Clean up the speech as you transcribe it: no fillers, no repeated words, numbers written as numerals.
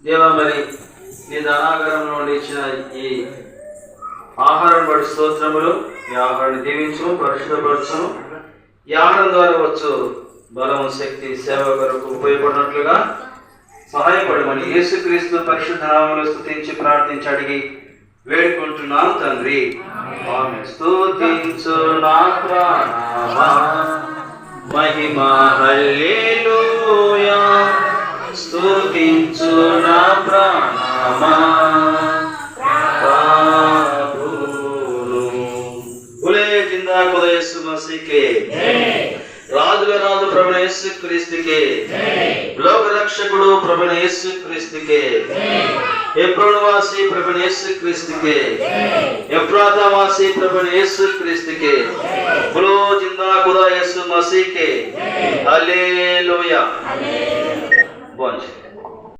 దేవా, మరి నీ ధనాగరంలో నుండి ఇచ్చిన ఈ ఆహారం బట్టి స్తోత్రములు. ఈ ఆహారాన్ని దీవించు, పరిశుద్ధపరచును. ఈ ఆహారం ద్వారా వచ్చు బలం, శక్తి, సేవ కొరకు ఉపయోగపడినట్లుగా సహాయపడమని యేసుక్రీస్తు పరిశుద్ధ నామములో స్తుతించి ప్రార్థించి అడిగి వేడుకుంటున్నాను తండ్రి. ఆమేన్. స్తుతించు నా ప్రాణమా మహిమా హల్లెలూయా. స్తుతించు నా ప్రాణమా ప్రభువును. బోలే జిందా ఖుదా యేసు మసీహ్కే. రాజుల రాజు ప్రభువైన యేసు క్రీస్తుకే. లోక రక్షకుడు ప్రభువైన యేసు క్రీస్తుకే. ఎప్రోనువాసి ప్రభువైన యేసు క్రీస్తుకే. ఎఫ్రాతావాసి ప్రభువైన యేసు క్రీస్తుకే. బోలో జిందా ఖుదా యేసు మసీహ్కే. హల్లెలూయా. బోంచే.